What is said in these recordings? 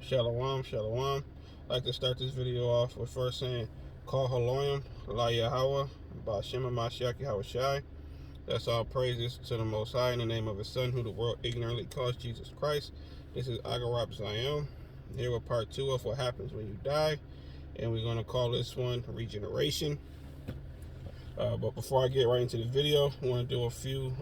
Shalom, shalom. I'd like to start this video off with first saying, Call Haloyim, La Yahweh, Ba'Shem Mashiach Yahushai. That's all praises to the Most High in the name of His Son, who the world ignorantly calls Jesus Christ. This is Agarab Zion, here with part 2 of what happens when you die. And we're going to call this one Regeneration. But before I get right into the video, I want to do a few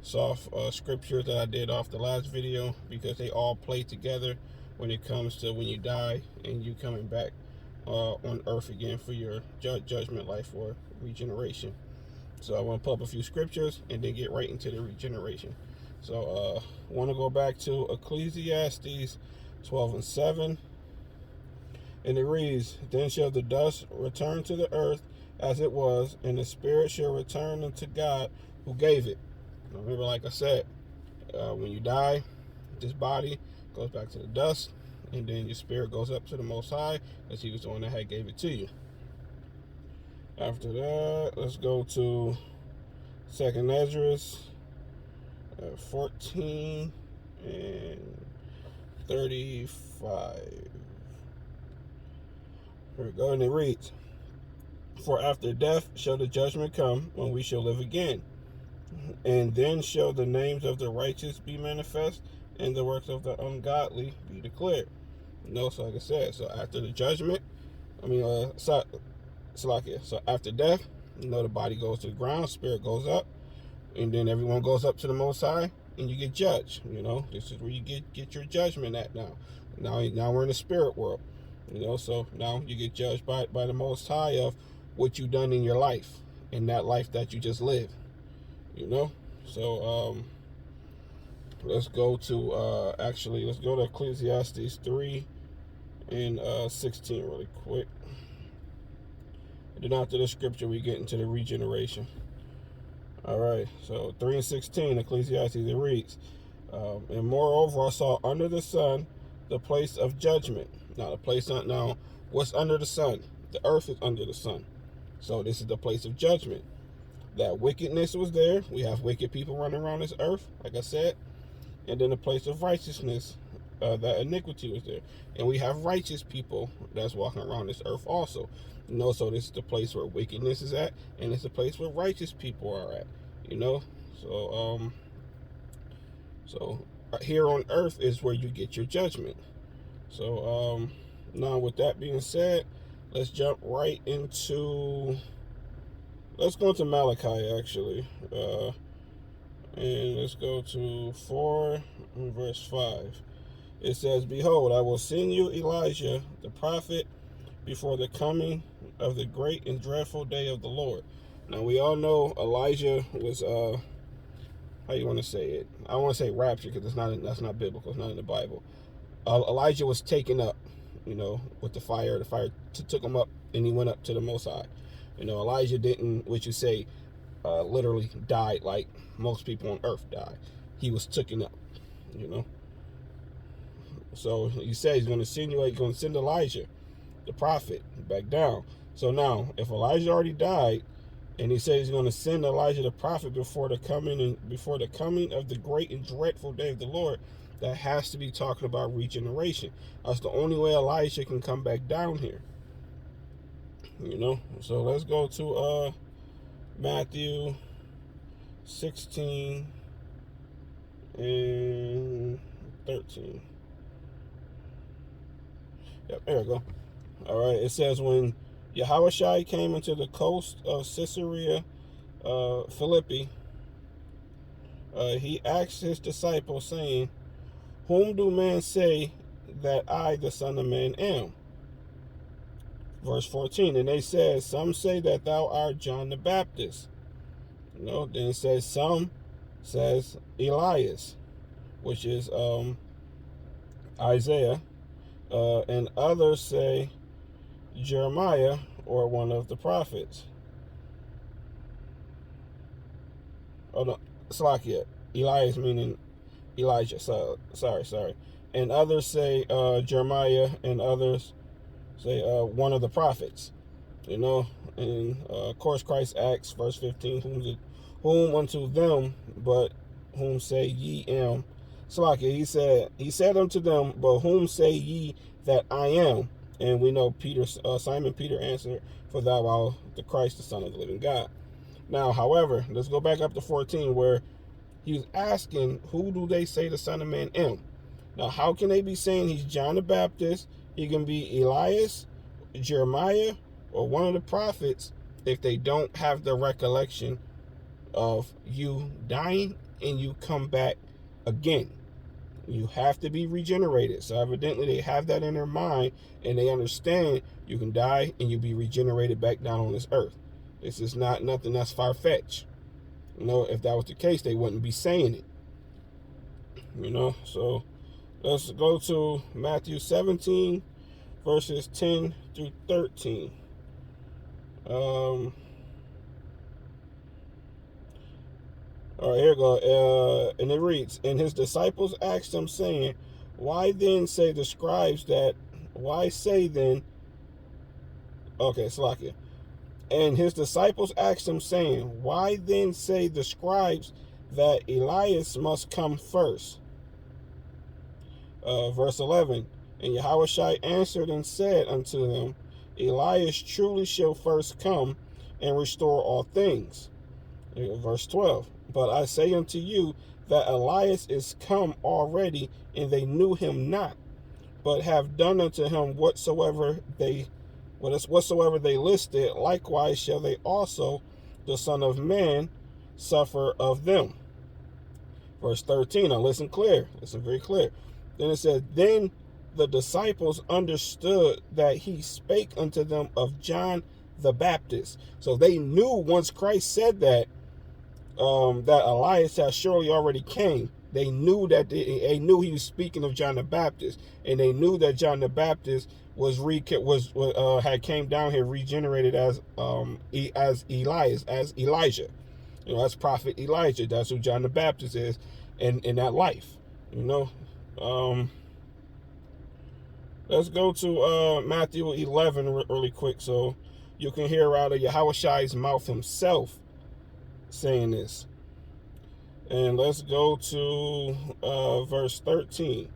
soft scriptures that I did off the last video, because they all play together when it comes to when you die and you coming back on earth again for your judgment life or regeneration. So I want to pull up a few scriptures and then get right into the regeneration. So I want to go back to Ecclesiastes 12:7, and it reads, Then shall the dust return to the earth as it was, and the spirit shall return unto God who gave it. Remember, like I said, when you die, this body goes back to the dust, and then your spirit goes up to the Most High, as He was the one that had gave it to you. After that, let's go to 2nd Ezra 14 and 35. Here we go, and it reads, For after death shall the judgment come, when we shall live again. And then shall the names of the righteous be manifest, and the works of the ungodly be declared. So like I said, so after the judgment, so after death, the body goes to the ground, spirit goes up, and then everyone goes up to the Most High, and you get judged. This is where you get your judgment at now. Now we're in the spirit world. So now you get judged by the Most High of what you've done in your life, in that life that you just lived. So let's go to let's go to Ecclesiastes 3 and 16 really quick. And then after the scripture, we get into the regeneration. All right, so 3 and 16, Ecclesiastes, it reads, and moreover I saw under the sun the place of judgment. Now what's under the sun? The earth is under the sun. So this is the place of judgment. That wickedness was there. We have wicked people running around this earth, like I said. And then the place of righteousness, that iniquity was there. And we have righteous people that's walking around this earth also. So this is the place where wickedness is at, and it's the place where righteous people are at. So here on earth is where you get your judgment. So now with that being said, let's jump right into... Let's go to Malachi, actually. And let's go to 4 and verse 5. It says, Behold, I will send you Elijah, the prophet, before the coming of the great and dreadful day of the Lord. Now, we all know Elijah was, how you want to say it? I want to say rapture, because that's not biblical. It's not in the Bible. Elijah was taken up, with the fire. The fire took him up, and he went up to the Most High. Elijah didn't, what you say, literally died like most people on earth die. He was taken up, So he says he's going to send Elijah, the prophet, back down. So now, if Elijah already died, and he says he's going to send Elijah the prophet before the coming of the great and dreadful day of the Lord, that has to be talking about regeneration. That's the only way Elijah can come back down here. So let's go to Matthew 16 and 13. Yep, there we go. All right, it says, when Yahushai came into the coast of Caesarea Philippi, he asked his disciples, saying, Whom do men say that I, the Son of Man, am? Verse 14, and they said, Some say that thou art John the Baptist. Then it says, some says Elias, which is Isaiah, and others say Jeremiah, or one of the prophets. Oh no, Slakia. Elias meaning Elijah. So sorry. And others say Jeremiah, and others say one of the prophets. And of course Christ asks, verse 15, whom unto them but whom say ye am Slakia, he said unto them, but whom say ye that I am? And we know Simon Peter answered, for thou art the Christ, the Son of the living God. Now, however, let's go back up to 14, where he was asking, who do they say the Son of Man am? Now, how can they be saying he's John the Baptist? He can be Elias, Jeremiah, or one of the prophets if they don't have the recollection of you dying and you come back again. You have to be regenerated. So evidently they have that in their mind, and they understand you can die and you be regenerated back down on this earth. This is not nothing that's far-fetched. You know, if that was the case, they wouldn't be saying it. You know, so let's go to Matthew 17, verses 10 through 13. All right, here we go. And it reads, and his disciples asked him, saying, why then say the scribes that, why say then, okay, Slakia. And his disciples asked him, saying, why then say the scribes that Elias must come first? Verse 11, and Yahushua answered and said unto them, Elias truly shall first come and restore all things. Verse 12, but I say unto you that Elias is come already, and they knew him not, but have done unto him whatsoever they listed, likewise shall they also, the Son of Man, suffer of them. Verse 13, now listen very clear. Then it says, then the disciples understood that he spake unto them of John the Baptist. So they knew once Christ said that Elias had surely already came. They knew that they knew he was speaking of John the Baptist, and they knew that John the Baptist had came down here regenerated as Elias, as Elijah. You know, that's Prophet Elijah. That's who John the Baptist is in that life. You know. Let's go to Matthew 11 really quick, so you can hear out of Yahushua's mouth himself saying this. And let's go to verse 13.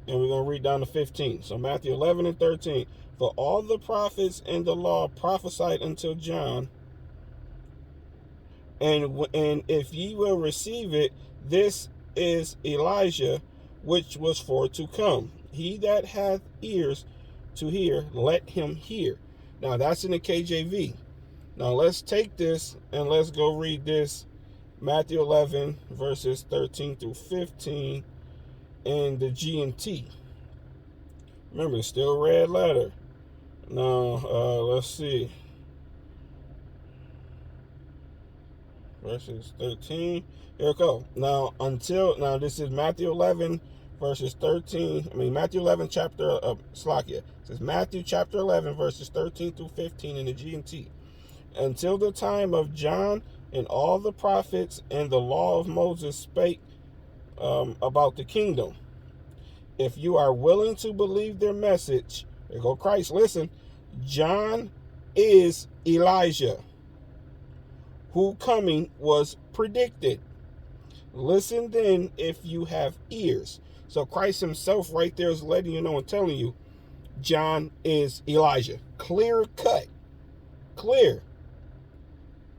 And we're going to read down to 15. So Matthew 11 and 13. For all the prophets and the law prophesied until John. And if ye will receive it, this is Elijah, which was for to come. He that hath ears to hear, let him hear. Now that's in the KJV. Now let's take this and let's go read this. Matthew 11, verses 13 through 15 in the G&T. Remember, it's still red letter. Now, let's see. Verses 13. Here we go. Now, this is Matthew 11, verses 13. Matthew 11, chapter of Slakia. It says Matthew chapter 11, verses 13 through 15 in the G&T. Until the time of John, and all the prophets and the law of Moses spake about the kingdom. If you are willing to believe their message, there go Christ, listen, John is Elijah, who coming was predicted. Listen then if you have ears. So Christ himself right there is letting you know and telling you, John is Elijah. Clear cut. Clear.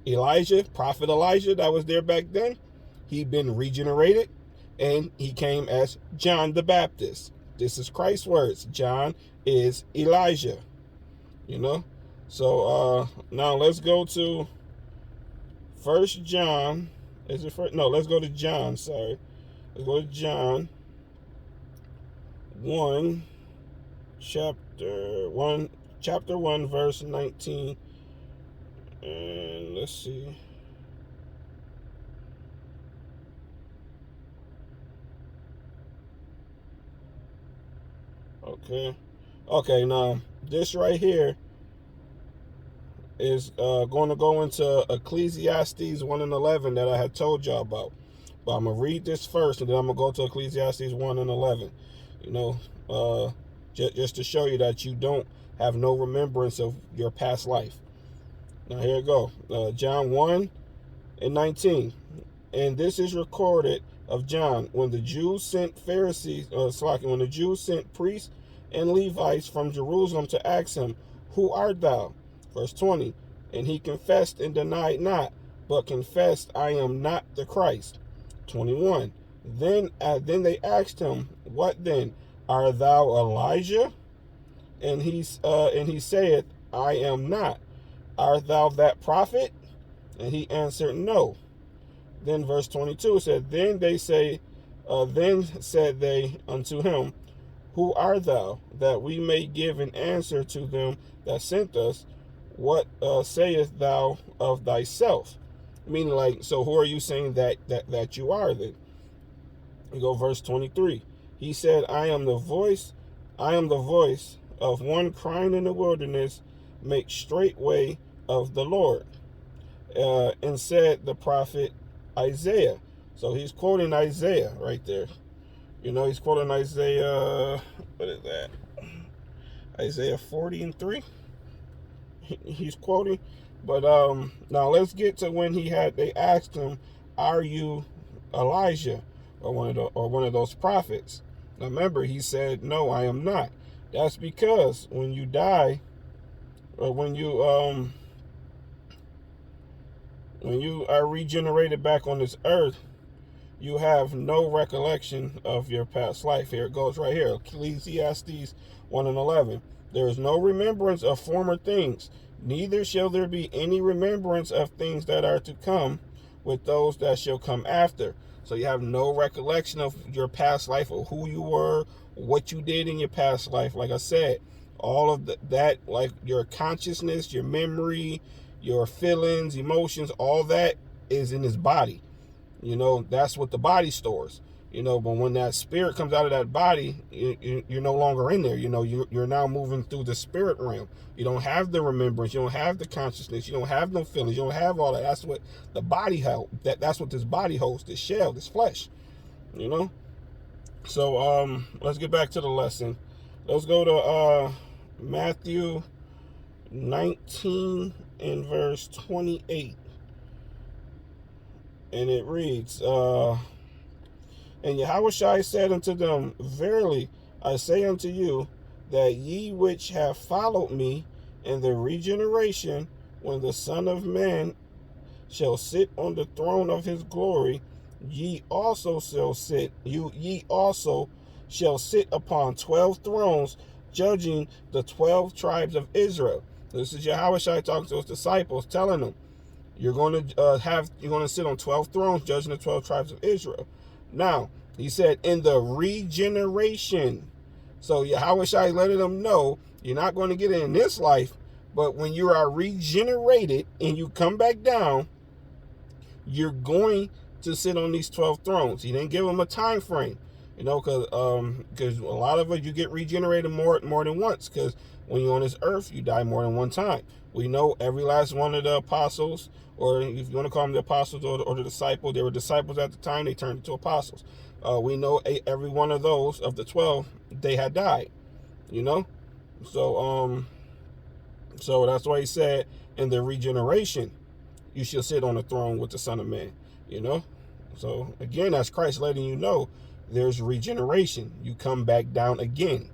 Elijah, Prophet Elijah that was there back then, he'd been regenerated and he came as John the Baptist. This is Christ's words. John is Elijah. You know? So now let's go to 1 John. Is it first? No, let's go to John, sorry. Let's go to John 1, chapter 1, verse 19. And let's see. Okay, now this right here is going to go into Ecclesiastes 1 and 11 that I had told y'all about. But I'm going to read this first, and then I'm going to go to Ecclesiastes 1 and 11. You know, just to show you that you don't have no remembrance of your past life. Now here we go. John 1 and 19. And this is recorded of John, when the Jews sent when the Jews sent priests and Levites from Jerusalem to ask him, "Who art thou?" Verse 20. And he confessed and denied not, but confessed, "I am not the Christ." 21. Then they asked him, "What then? Art thou Elijah?" And he saith, "I am not." "Art thou that prophet?" And he answered, "No." Then verse 22 said, Then said they unto him, "Who art thou, that we may give an answer to them that sent us? What sayest thou of thyself?" Meaning, like, so who are you saying that you are then? You go verse 23. He said, I am the voice of one crying in the wilderness, make straight way of the Lord. And said the prophet Isaiah. So he's quoting Isaiah right there. He's quoting Isaiah, what is that? Isaiah 40:3. He's quoting. But now let's get to when they asked him, "Are you Elijah or one of those prophets?" Now remember, he said, "No, I am not." That's because when you die, or when you are regenerated back on this earth, you have no recollection of your past life. Here it goes right here. Ecclesiastes 1:11. There is no remembrance of former things, neither shall there be any remembrance of things that are to come with those that shall come after. So you have no recollection of your past life, or who you were, what you did in your past life. Like I said, all of that, like your consciousness, your memory, your feelings, emotions, all that is in his body. That's what the body stores. But when that spirit comes out of that body, you're no longer in there. You're now moving through the spirit realm. You don't have the remembrance. You don't have the consciousness. You don't have no feelings. You don't have all that. That's what the body held. That's what this body holds. This shell, this flesh. So let's get back to the lesson. Let's go to Matthew 19 and verse 28. And it reads, And Yahushua said unto them, Verily I say unto you, that ye which have followed me in the regeneration, when the Son of Man shall sit on the throne of his glory, ye also shall sit upon 12 thrones, judging the 12 tribes of Israel. This is Yahushua talking to his disciples, telling them, you're going to sit on 12 thrones, judging the 12 tribes of Israel. Now, he said, in the regeneration. So Yahushua letting them know, you're not going to get it in this life, but when you are regenerated and you come back down, you're going to sit on these 12 thrones. He didn't give them a time frame, because a lot of it, you get regenerated more than once, because when you're on this earth, you die more than one time. We know every last one of the apostles, or if you want to call them the apostles or the disciples, they were disciples at the time, they turned into apostles. We know every one of those, of the 12, they had died, So that's why he said, in the regeneration, you shall sit on the throne with the Son of Man, So again, that's Christ letting you know there's regeneration. You come back down again.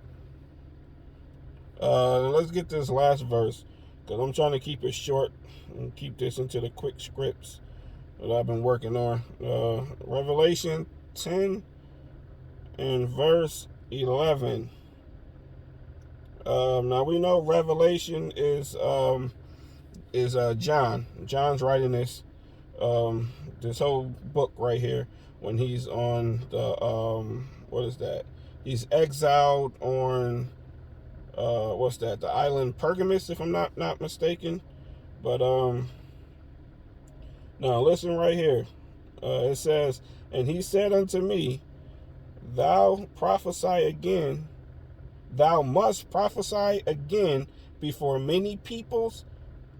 Let's get this last verse, because I'm trying to keep it short and keep this into the quick scripts that I've been working on. Revelation 10 and verse 11. Now we know Revelation is John. John's writing this whole book right here when he's on the what is that? He's exiled on the island Pergamus, if I'm not mistaken. But now listen right here. It says, and he said unto me, thou must prophesy again before many peoples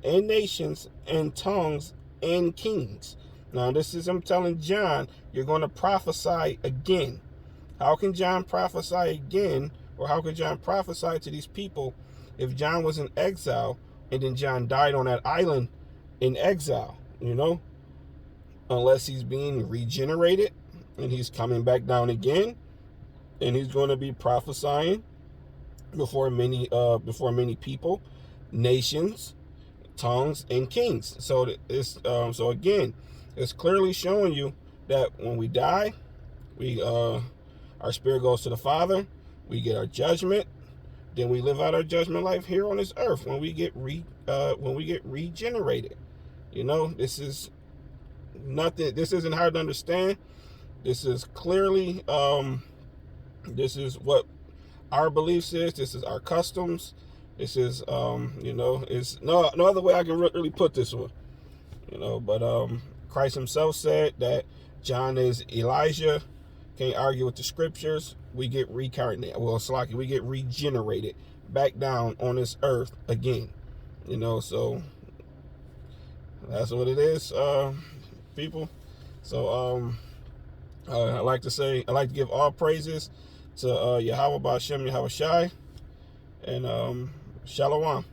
and nations and tongues and kings. Now this is him telling John, you're going to prophesy again. How can John prophesy again, or how could John prophesy to these people if John was in exile and then John died on that island in exile, Unless he's being regenerated and he's coming back down again, and he's going to be prophesying before many people, nations, tongues, and kings. So it's so again, it's clearly showing you that when we die, we our spirit goes to the Father, we get our judgment, then we live out our judgment life here on this earth when we get regenerated. You know, this is nothing. This isn't hard to understand. This is clearly this is what our beliefs is. This is our customs. This is you know, it's no other way I can really put this one. You know, but Christ himself said that John is Elijah. Can't argue with the scriptures. We get reincarnated. Well, Slocky, we get regenerated back down on this earth again. You know, so that's what it is, people. So I like to give all praises to Yahweh Ba'Shem Yahweh Shai, and Shalom.